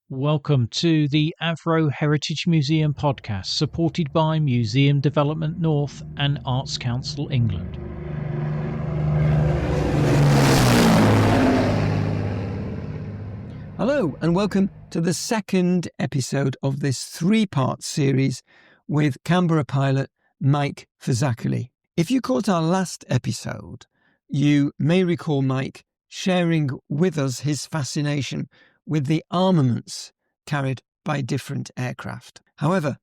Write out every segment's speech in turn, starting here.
Welcome to the Avro Heritage Museum podcast, supported by Museum Development North and Arts Council England. Hello and welcome to the second episode of this three-part series with Canberra Pilot Mike Fazakerley. If you caught our last episode, you may recall Mike sharing with us his fascination with the armaments carried by different aircraft. However,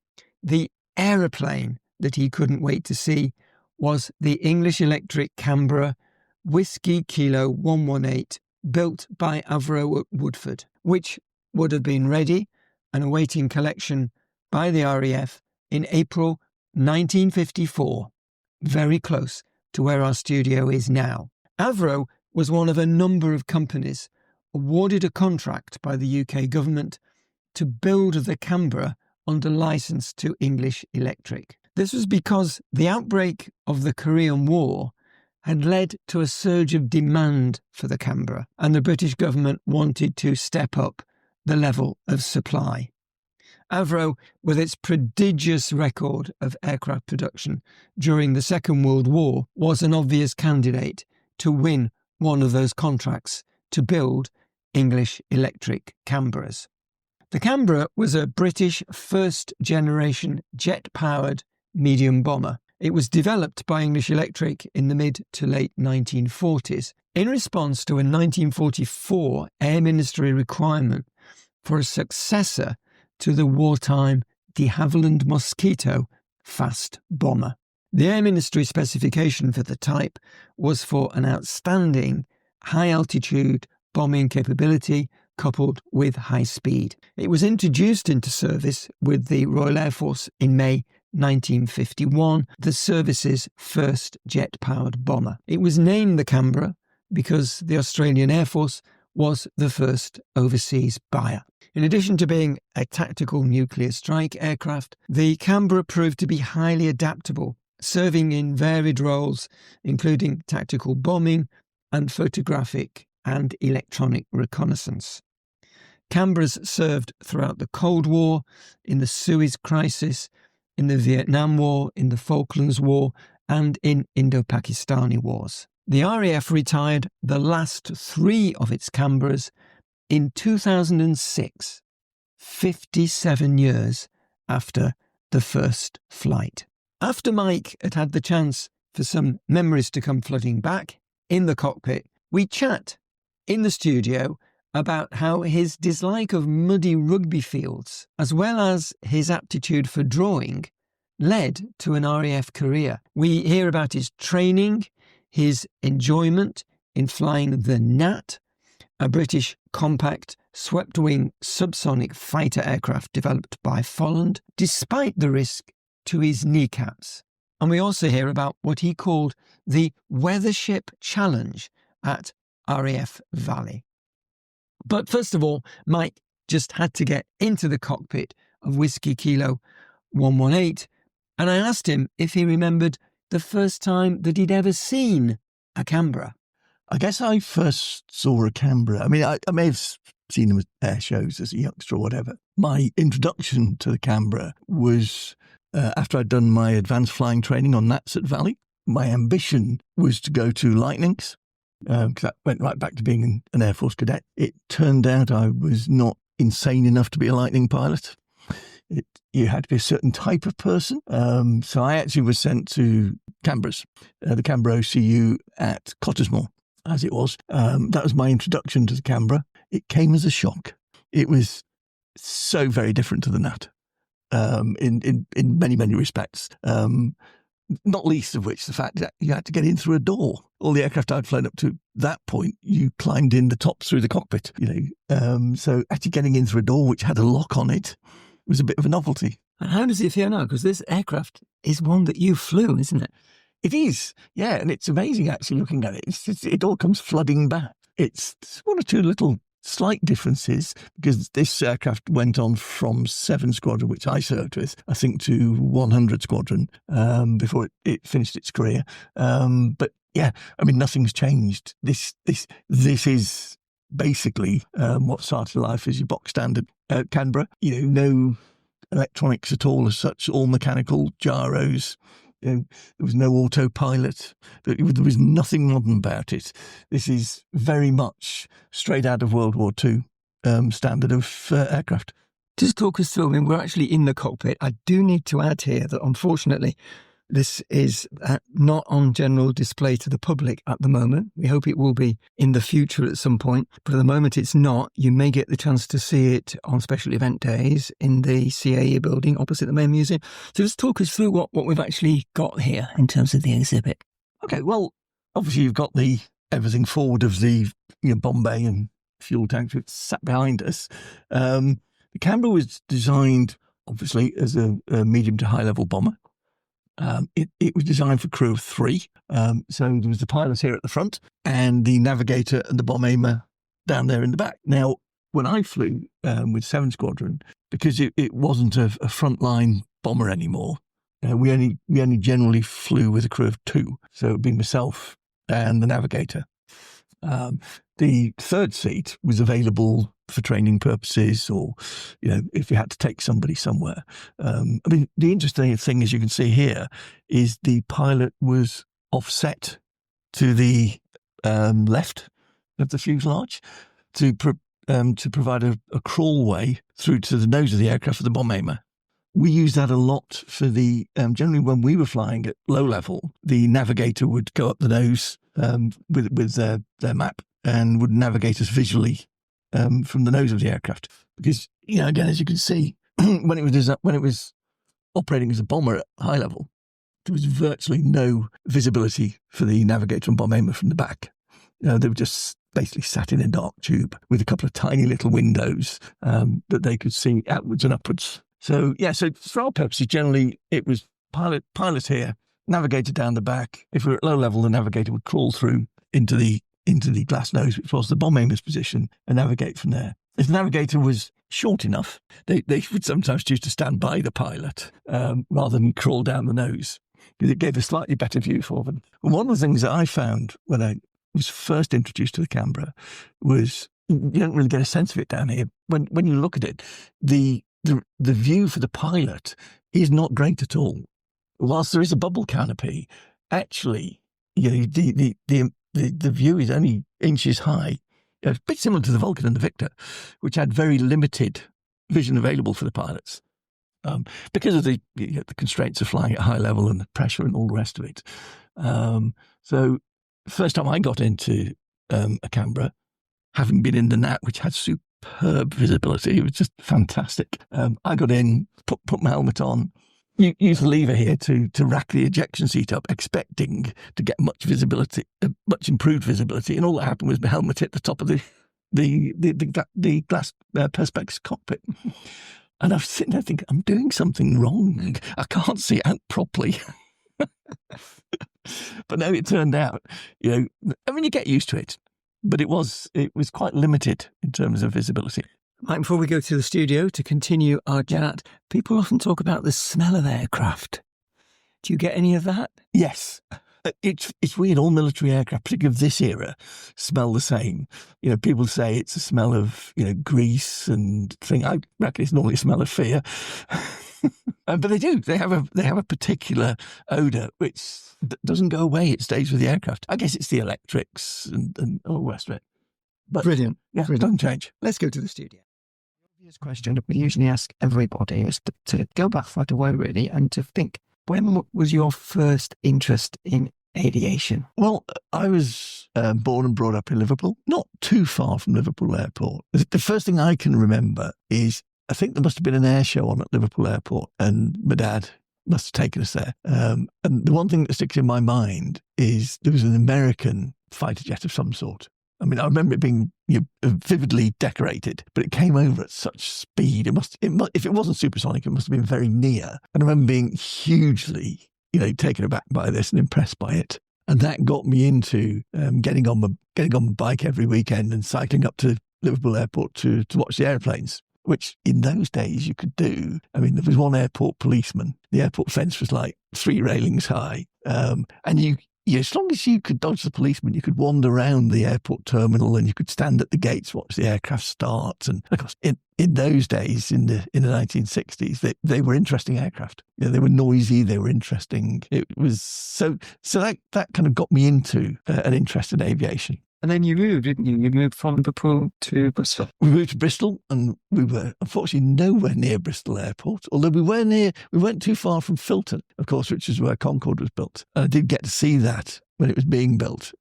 the aeroplane that he couldn't wait to see was the English Electric Canberra Whiskey Kilo 118 built by Avro at Woodford, which would have been ready and awaiting collection by the RAF in April 1954, very close to where our studio is now. Avro was one of a number of companies awarded a contract by the UK government to build the Canberra under licence to English Electric. This was because the outbreak of the Korean War had led to a surge of demand for the Canberra, and the British government wanted to step up the level of supply. Avro, with its prodigious record of aircraft production during the Second World War, was an obvious candidate to win one of those contracts to build English Electric Canberras. The Canberra was a British first-generation jet-powered medium bomber. It was developed by English Electric in the mid to late 1940s in response to a 1944 Air Ministry requirement for a successor to the wartime de Havilland Mosquito fast bomber. The Air Ministry specification for the type was for an outstanding high-altitude bombing capability coupled with high speed. It was introduced into service with the Royal Air Force in May 1951, the service's first jet-powered bomber. It was named the Canberra because the Australian Air Force was the first overseas buyer. In addition to being a tactical nuclear strike aircraft, the Canberra proved to be highly adaptable, serving in varied roles, including tactical bombing and photographic and electronic reconnaissance. Canberras served throughout the Cold War, in the Suez Crisis, in the Vietnam War, in the Falklands War, and in Indo-Pakistani wars. The RAF retired the last three of its Canberras in 2006, 57 years after the first flight. After Mike had had the chance for some memories to come flooding back in the cockpit, we chat in the studio about how his dislike of muddy rugby fields, as well as his aptitude for drawing, led to an RAF career. We hear about his training, his enjoyment in flying the Gnat, a British compact swept-wing subsonic fighter aircraft developed by Folland, despite the risk to his kneecaps. And we also hear about what he called the Weathership Challenge at RAF Valley. But first of all, Mike just had to get into the cockpit of Whiskey Kilo 118, and I asked him if he remembered the first time that he'd ever seen a Canberra. I guess I first saw a Canberra. I mean, I may have seen them at air shows as a youngster or whatever. My introduction to the Canberra was after I'd done my advanced flying training on Nats at Valley. My ambition was to go to Lightnings, because that went right back to being an Air Force cadet. It turned out I was not insane enough to be a Lightning pilot. You had to be a certain type of person. So I actually was sent to Canberras, the Canberra OCU at Cottesmore, as it was. That was my introduction to the Canberra. It came as a shock. It was so very different to the Nat in many, many respects. Not least of which the fact that you had to get in through a door. All the aircraft I'd flown up to that point, you climbed in the top through the cockpit, So actually getting in through a door which had a lock on it was a bit of a novelty. And how does it feel now? Because this aircraft is one that you flew, isn't it? It is, yeah, and it's amazing actually looking at it. It all comes flooding back. It's one or two little slight differences, because this aircraft went on from 7 Squadron, which I served with, I think, to 100 Squadron before it finished its career. But yeah, I mean, nothing's changed. This is basically what started life as your box standard Canberra. No electronics at all as such, all mechanical, gyros. There was no autopilot. There was nothing modern about it. This is very much straight out of World War II standard of aircraft. Just talk us through. I mean, we're actually in the cockpit. I do need to add here that unfortunately, this is not on general display to the public at the moment. We hope it will be in the future at some point, but at the moment it's not. You may get the chance to see it on special event days in the CAE building opposite the main museum. So just talk us through what we've actually got here in terms of the exhibit. Okay, well, obviously you've got everything forward of the bomb bay and fuel tanks which sat behind us. The Canberra was designed, obviously, as a medium to high level bomber. It was designed for crew of 3. So there was the pilot here at the front and the navigator and the bomb aimer down there in the back. Now, when I flew with 7 Squadron, because it wasn't a frontline bomber anymore, we only generally flew with a crew of 2. So it would be myself and the navigator. The third seat was available for training purposes or, if you had to take somebody somewhere. The interesting thing, as you can see here, is the pilot was offset to the left of the fuselage to provide a crawlway through to the nose of the aircraft for the bomb aimer. We used that a lot for generally when we were flying at low level, the navigator would go up the nose with their map and would navigate us visually from the nose of the aircraft. Because, again, as you can see, when it was operating as a bomber at high level, there was virtually no visibility for the navigator and bomb aimer from the back. They were just basically sat in a dark tube with a couple of tiny little windows that they could see outwards and upwards. So for our purposes, generally, it was pilot here, navigator down the back. If we were at low level, the navigator would crawl through into the glass nose, which was the bomb aimer's position, and navigate from there. If the navigator was short enough, they would sometimes choose to stand by the pilot rather than crawl down the nose, because it gave a slightly better view for them. And one of the things that I found when I was first introduced to the Canberra was you don't really get a sense of it down here. When you look at it, the view for the pilot is not great at all. Whilst there is a bubble canopy, actually, the view is only inches high. It's a bit similar to the Vulcan and the Victor, which had very limited vision available for the pilots because of the constraints of flying at high level and the pressure and all the rest of it. So first time I got into a Canberra, having been in the Nat, which had superb visibility, it was just fantastic. I got in, put my helmet on, use the lever here to rack the ejection seat up, expecting to get much improved visibility, and all that happened was my helmet hit the top of the glass perspex cockpit, and I was sitting there thinking, I'm doing something wrong. I can't see out properly. But no, it turned out, you get used to it, but it was quite limited in terms of visibility. Mike, before we go to the studio to continue our chat, people often talk about the smell of aircraft. Do you get any of that? Yes. It's weird. All military aircraft, particularly of this era, smell the same. People say it's a smell of, grease and thing. I reckon it's normally a smell of fear. But they do. They have a particular odour which doesn't go away. It stays with the aircraft. I guess it's the electrics and all the rest of it. But Brilliant. Yeah, it doesn't change. Let's go to the studio. The obvious question that we usually ask everybody is to go back right away, really, and to think, when was your first interest in aviation? Well, I was born and brought up in Liverpool, not too far from Liverpool Airport. The first thing I can remember is I think there must have been an air show on at Liverpool Airport, and my dad must have taken us there. And the one thing that sticks in my mind is there was an American fighter jet of some sort. I mean, I remember it being vividly decorated, but it came over at such speed. If it wasn't supersonic, it must have been very near. And I remember being hugely, taken aback by this and impressed by it. And that got me into getting on my bike every weekend and cycling up to Liverpool Airport to watch the airplanes, which in those days you could do. I mean, there was one airport policeman. The airport fence was like 3 railings high, and as long as you could dodge the policeman, you could wander around the airport terminal and you could stand at the gates, watch the aircraft start. And of course, in those days, in the 1960s, they were interesting aircraft. They were noisy, they were interesting. It was so that kind of got me into an interest in aviation. And then you moved, didn't you? You moved from Liverpool to Bristol. We moved to Bristol, and we were unfortunately nowhere near Bristol Airport, although we weren't too far from Filton, of course, which is where Concorde was built. And I did get to see that when it was being built,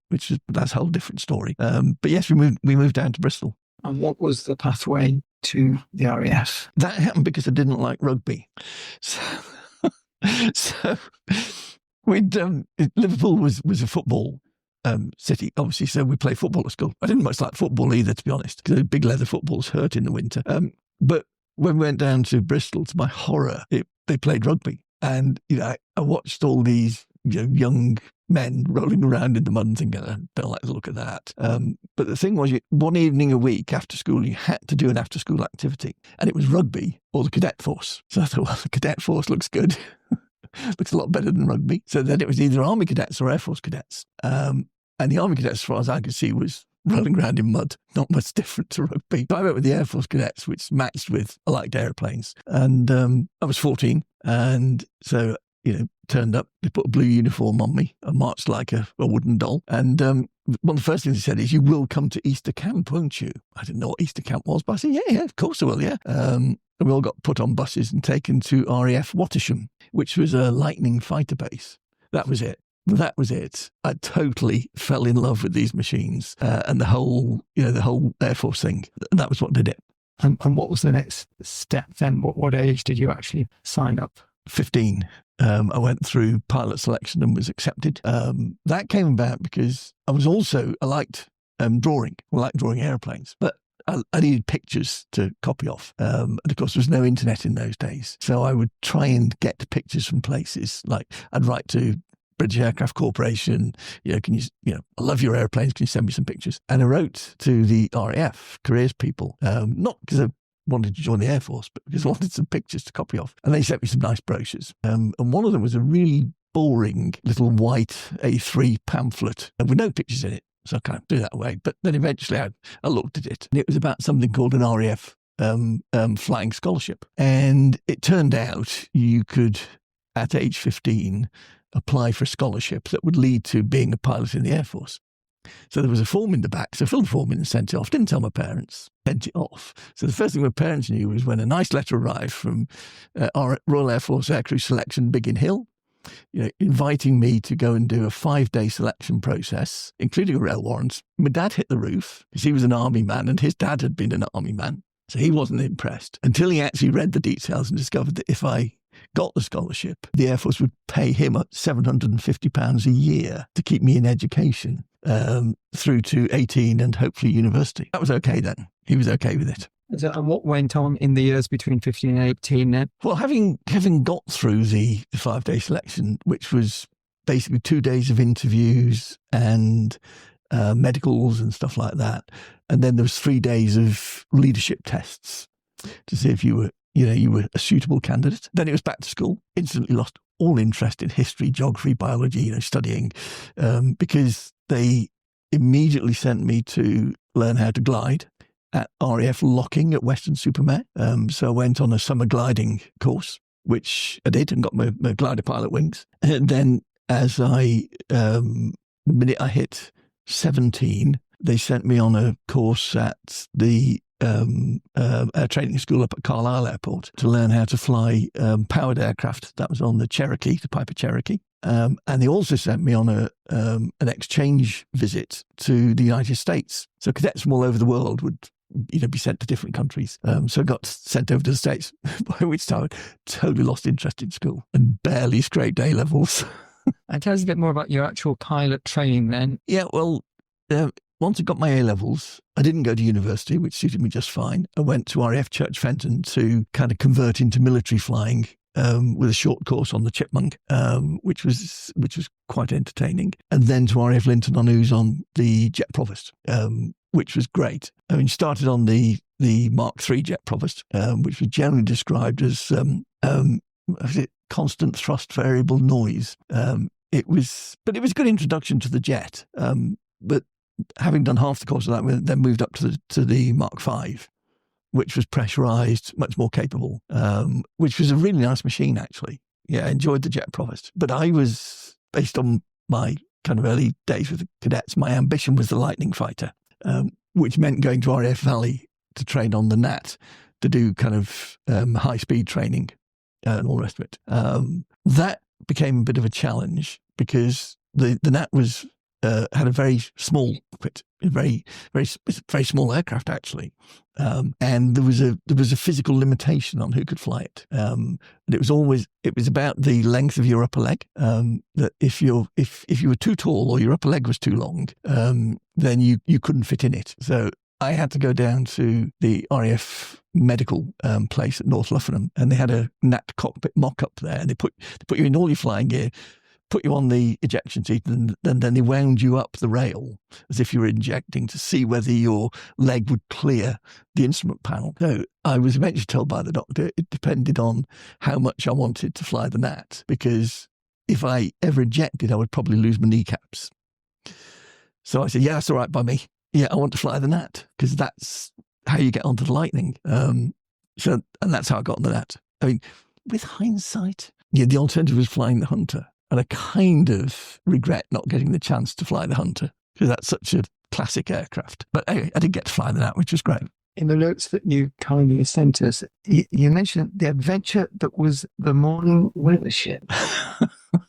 that's a whole different story. But yes, we moved down to Bristol. And what was the pathway to the RAF? That happened because I didn't like rugby. So Liverpool was a football city, obviously, so we play football at school. I didn't much like football either, to be honest, because the big leather footballs hurt in the winter. But when we went down to Bristol, to my horror, they played rugby. And, I watched all these young men rolling around in the mud and thinking, I don't like the look of that. But the thing was, one evening a week after school, you had to do an after-school activity. And it was rugby or the cadet force. So I thought, well, the cadet force looks good. Looks a lot better than rugby. So then it was either Army cadets or Air Force cadets. And the Army cadets, as far as I could see, was rolling around in mud, not much different to rugby. So I went with the Air Force cadets, which matched with, I liked airplanes. And I was 14. And so, turned up, they put a blue uniform on me. I marched like a wooden doll. And one of the first things they said is, you will come to Easter Camp, won't you? I didn't know what Easter Camp was, but I said, yeah, of course I will, yeah. And we all got put on buses and taken to RAF Wattisham, which was a Lightning fighter base. That was it. I totally fell in love with these machines and the whole Air Force thing. That was what did it. And what was the next step then? What age did you actually sign up? 15. I went through pilot selection and was accepted. That came about because I liked drawing. I liked drawing airplanes, but I needed pictures to copy off. And of course, there was no internet in those days. So I would try and get pictures from places. Like I'd write to British Aircraft Corporation, can you, I love your airplanes, can you send me some pictures? And I wrote to the RAF careers people, not because I wanted to join the Air Force, but because I wanted some pictures to copy off. And they sent me some nice brochures. And one of them was a really boring little white A3 pamphlet with no pictures in it. So I kind of threw that away. But then eventually I looked at it, and it was about something called an RAF flying scholarship. And it turned out you could, at age 15, apply for a scholarship that would lead to being a pilot in the Air Force. So there was a form in the back. So I filled the form in and sent it off. Didn't tell my parents. Sent it off. So the first thing my parents knew was when a nice letter arrived from our Royal Air Force Aircrew Selection Biggin Hill, inviting me to go and do a 5-day selection process, including a rail warrant. My dad hit the roof because he was an army man and his dad had been an army man. So he wasn't impressed until he actually read the details and discovered that if I got the scholarship, the Air Force would pay him £750 a year to keep me in education through to 18 and hopefully university. That was okay then. He was okay with it. And what went on in the years between 15 and 18 then? Well, having got through the 5-day selection, which was basically 2 days of interviews and medicals and stuff like that, and then there was 3 days of leadership tests to see if you were a suitable candidate. Then it was back to school. Instantly lost all interest in history, geography, biology, studying, because they immediately sent me to learn how to glide at RAF Locking at Weston-super-Mare. So I went on a summer gliding course, which I did and got my glider pilot wings. And then the minute I hit 17, they sent me on a course at the training school up at Carlisle Airport to learn how to fly powered aircraft. That was on the Cherokee, the Piper Cherokee. And they also sent me on an exchange visit to the United States. So cadets from all over the world would be sent to different countries. So I got sent over to the States, by which time I totally lost interest in school and barely scraped A levels. And tell us a bit more about your actual pilot training then. Yeah, well, once I got my A levels, I didn't go to university, which suited me just fine. I went to RAF Church Fenton to kind of convert into military flying with a short course on the Chipmunk, which was quite entertaining. And then to RAF Linton on Ouse on the Jet Provost, which was great. I mean, started on the Mark III Jet Provost, which was generally described as constant thrust variable noise. it was a good introduction to the jet. But having done half the course of that, we then moved up to the Mark V, which was pressurized, much more capable, which was a really nice machine, actually. Yeah, I enjoyed the jet provost. But I was, based on my kind of early days with the cadets, my ambition was the Lightning fighter, which meant going to RAF Valley to train on the Gnat, to do kind of high-speed training and all the rest of it. That became a bit of a challenge because the Gnat was had a very small cockpit, a very small aircraft actually, and there was a physical limitation on who could fly it. And it was about the length of your upper leg. That if you were too tall or your upper leg was too long, then you couldn't fit in it. So I had to go down to the RAF medical place at North Luffenham, and they had a Gnat cockpit mock-up there, and they put you in all your flying gear, put you on the ejection seat, and then they wound you up the rail as if you were injecting to see whether your leg would clear the instrument panel. So I was eventually told by the doctor it depended on how much I wanted to fly the Gnat, because if I ever ejected, I would probably lose my kneecaps. So I said, yeah, that's all right by me. Yeah, I want to fly the Gnat, because that's how you get onto the Lightning. And that's how I got on the Gnat. I mean, with hindsight, yeah, the alternative was flying the Hunter. And I kind of regret not getting the chance to fly the Hunter, because that's such a classic aircraft. But anyway, I did get to fly the Gnat, which was great. In the notes that you kindly sent us, you mentioned the adventure that was the morning weather ship.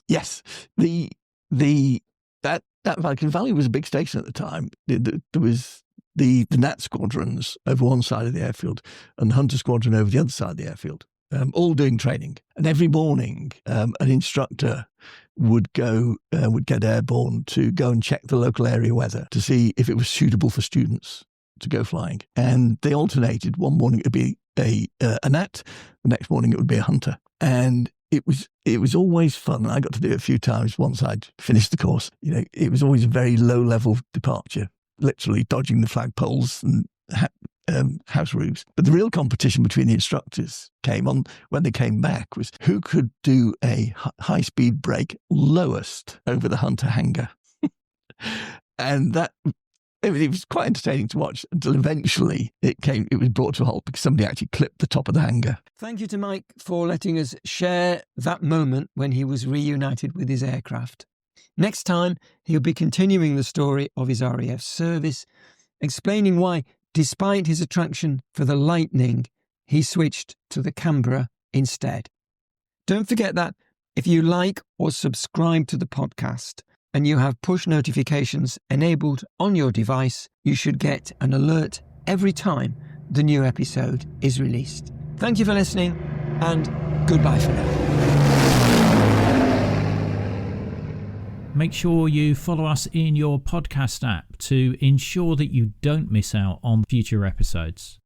Yes, that Valley was a big station at the time. There was the Gnat squadrons over one side of the airfield and the Hunter squadron over the other side of the airfield, all doing training. And every morning, an instructor would get airborne to go and check the local area weather to see if it was suitable for students to go flying. And they alternated. One morning it would be a Gnat, the next morning it would be a Hunter. And it was always fun. I got to do it a few times once I'd finished the course. You know, it was always a very low level departure, literally dodging the flagpoles and house roofs. But the real competition between the instructors came on when they came back was who could do a high speed break lowest over the Hunter hangar. And that, it was quite entertaining to watch until eventually it was brought to a halt because somebody actually clipped the top of the hangar. Thank you to Mike for letting us share that moment when he was reunited with his aircraft. Next time, he'll be continuing the story of his RAF service, explaining why, despite his attraction for the Lightning, he switched to the Canberra instead. Don't forget that if you like or subscribe to the podcast, and you have push notifications enabled on your device, you should get an alert every time the new episode is released. Thank you for listening, and goodbye for now. Make sure you follow us in your podcast app to ensure that you don't miss out on future episodes.